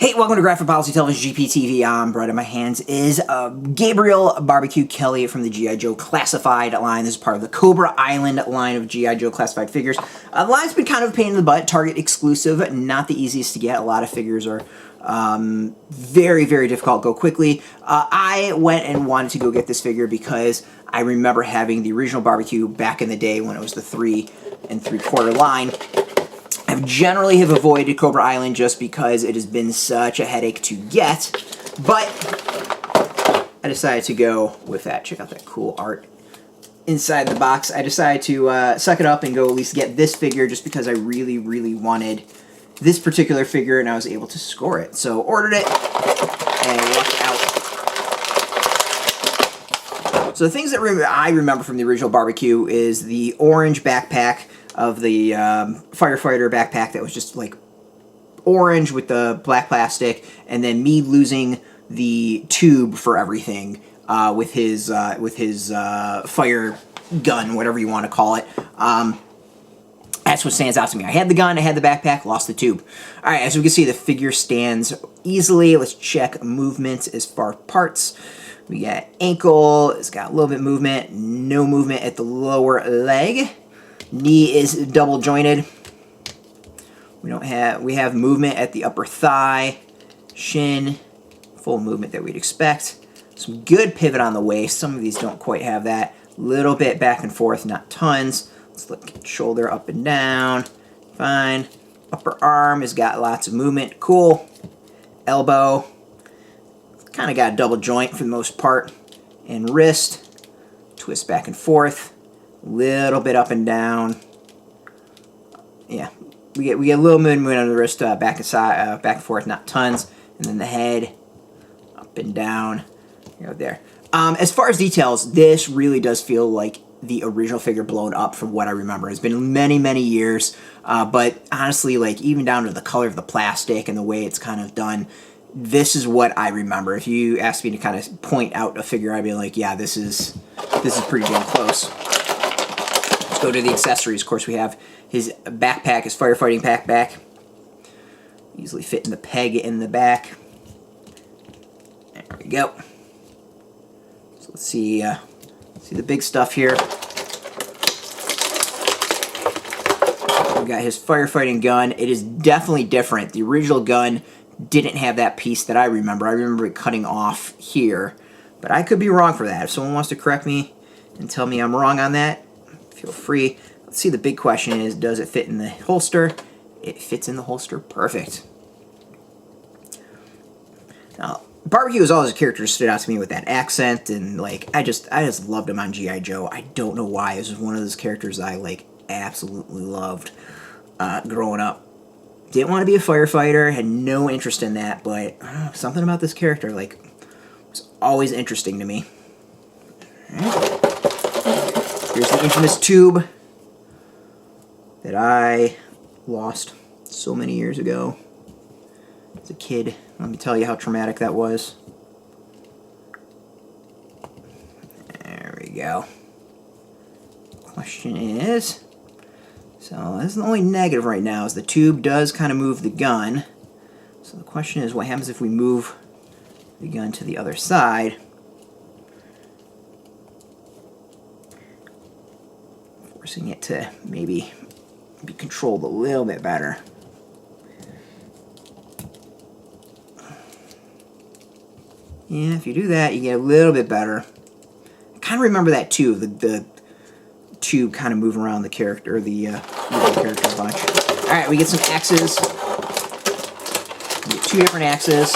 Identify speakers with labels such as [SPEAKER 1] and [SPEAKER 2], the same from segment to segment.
[SPEAKER 1] Hey, welcome to Graphic Policy Television GPTV. I'm Brett. In my hands is Gabriel Barbecue Kelly from the G.I. Joe Classified line. This is part of the Cobra Island line of G.I. Joe Classified figures. The line's been kind of a pain in the butt, Target exclusive, not the easiest to get. A lot of figures are very, very difficult to go quickly. I went and wanted to go get this figure because I remember having the original barbecue back in the day when it was the 3 3/4 line. I generally have avoided Cobra Island just because it has been such a headache to get, but I decided to go with that. Check out that cool art inside the box. I decided to suck it up and go at least get this figure just because I really, really wanted this particular figure and I was able to score it. So ordered it and lucked out. So the things that I remember from the original barbecue is the orange backpack of the firefighter backpack that was just like orange with the black plastic, and then me losing the tube for everything with his fire gun, whatever you want to call it. That's what stands out to me. I had the gun, I had the backpack, lost the tube. All right, as we can see, the figure stands easily. Let's check movement as far as parts. We got ankle, it's got a little bit of movement, no movement at the lower leg. Knee is double jointed. We have movement at the upper thigh, shin, full movement that we'd expect. Some good pivot on the waist. Some of these don't quite have that. Little bit back and forth, not tons. Let's look at shoulder up and down. Fine. Upper arm has got lots of movement. Cool. Elbow. Kind of got a double joint for the most part. And wrist. Twist back and forth. Little bit up and down. Yeah, we get a little movement on the wrist, back and forth, not tons. And then the head, up and down, there. As far as details, this really does feel like the original figure blown up from what I remember. It's been many, many years, but honestly, like even down to the color of the plastic and the way it's kind of done, this is what I remember. If you asked me to kind of point out a figure, I'd be like, yeah, this is pretty damn close. Let's go to the accessories. Of course, we have his backpack, his firefighting backpack. Easily fit in the peg in the back. There we go. So let's see the big stuff here. We've got his firefighting gun. It is definitely different. The original gun didn't have that piece that I remember. I remember it cutting off here, but I could be wrong for that. If someone wants to correct me and tell me I'm wrong on that, feel free. Let's see, the big question is, does it fit in the holster? It fits in the holster perfect. Now, Barbecue was always a character that stood out to me with that accent, and like I just loved him on G.I. Joe. I don't know why. This was one of those characters I like absolutely loved growing up. Didn't want to be a firefighter, had no interest in that, but something about this character like was always interesting to me. All right. Here's the infamous tube that I lost so many years ago as a kid. Let me tell you how traumatic that was. There we go. Question is, so that's the only negative right now, is the tube does kind of move the gun. So the question is, what happens if we move the gun to the other side? Forcing it to maybe be controlled a little bit better. Yeah, if you do that, you get a little bit better. I kind of remember that too, the tube kind of moving around the character, the character a bunch. All right, we get some axes. We get 2 different axes.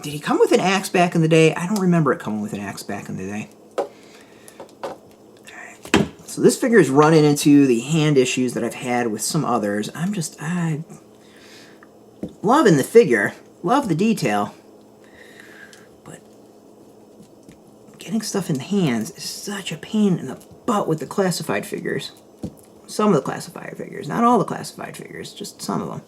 [SPEAKER 1] Did he come with an axe back in the day? I don't remember it coming with an axe back in the day. So this figure is running into the hand issues that I've had with some others. I'm loving the figure, love the detail, but getting stuff in the hands is such a pain in the butt with the classified figures. Some of the classified figures, not all the classified figures, just some of them.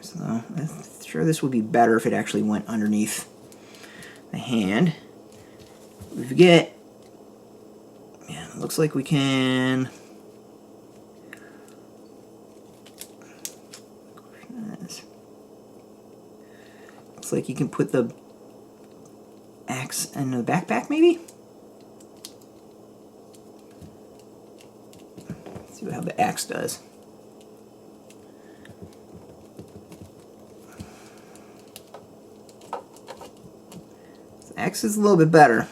[SPEAKER 1] So I'm sure this would be better if it actually went underneath the hand. We get, yeah, it looks like we can like you can put the axe in the backpack, maybe? Let's see how the axe does. The axe is a little bit better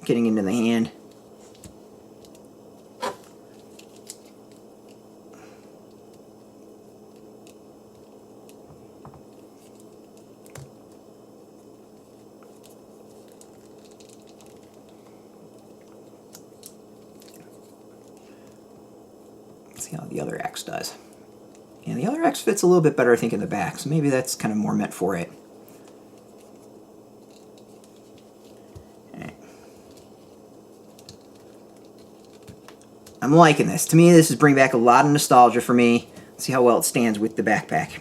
[SPEAKER 1] getting into the hand. See how the other axe does. And the other axe fits a little bit better, I think, in the back, so maybe that's kind of more meant for it. Right. I'm liking this. To me, this is bringing back a lot of nostalgia for me. Let's see how well it stands with the backpack.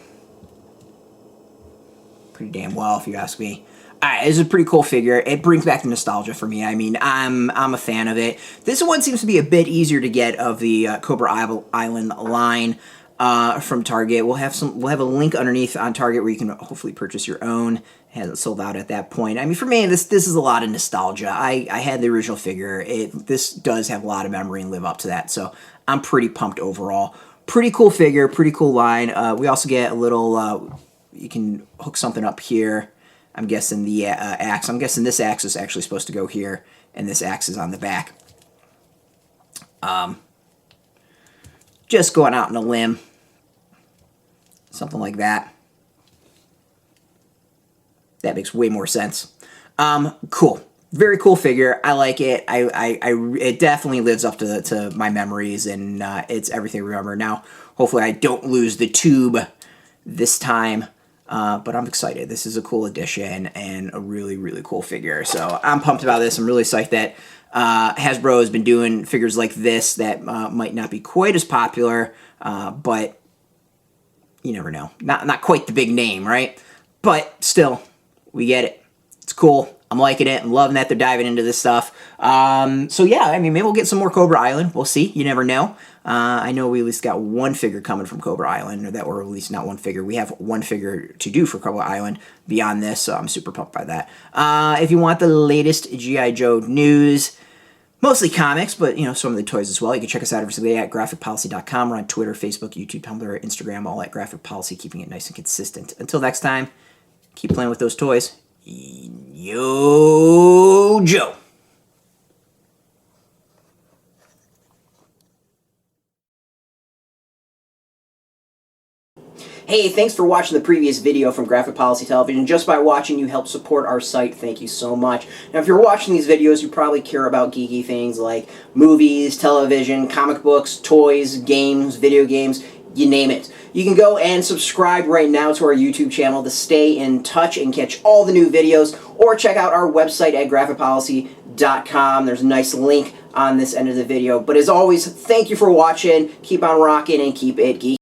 [SPEAKER 1] Pretty damn well, if you ask me. Alright, this is a pretty cool figure. It brings back the nostalgia for me. I mean, I'm a fan of it. This one seems to be a bit easier to get of the Cobra Island line from Target. We'll have a link underneath on Target where you can hopefully purchase your own. It hasn't sold out at that point. I mean, for me, this is a lot of nostalgia. I had the original figure. This does have a lot of memory and live up to that, so I'm pretty pumped overall. Pretty cool figure, pretty cool line. We also get a little, you can hook something up here. I'm guessing the axe. I'm guessing this axe is actually supposed to go here, and this axe is on the back. Just going out on a limb. Something like that. That makes way more sense. Cool. Very cool figure. I like it. It definitely lives up to my memories, and it's everything I remember. Now, hopefully I don't lose the tube this time. But I'm excited. This is a cool addition and a really, really cool figure. So I'm pumped about this. I'm really psyched that Hasbro has been doing figures like this that might not be quite as popular, but you never know. Not quite the big name, right? But still, we get it. It's cool. I'm liking it. I'm loving that they're diving into this stuff. So yeah, I mean, maybe we'll get some more Cobra Island. We'll see. You never know. I know we at least got one figure coming from Cobra Island, or at least not one figure. We have one figure to do for Cobra Island beyond this, so I'm super pumped by that. If you want the latest G.I. Joe news, mostly comics, but you know, some of the toys as well, you can check us out every single day at graphicpolicy.com. We're on Twitter, Facebook, YouTube, Tumblr, Instagram, all at Graphic Policy, keeping it nice and consistent. Until next time, keep playing with those toys. Yo, Joe. Hey, thanks for watching the previous video from Graphic Policy Television. Just by watching, you help support our site. Thank you so much. Now, if you're watching these videos, you probably care about geeky things like movies, television, comic books, toys, games, video games, you name it. You can go and subscribe right now to our YouTube channel to stay in touch and catch all the new videos, or check out our website at graphicpolicy.com. There's a nice link on this end of the video. But as always, thank you for watching. Keep on rocking and keep it geeky.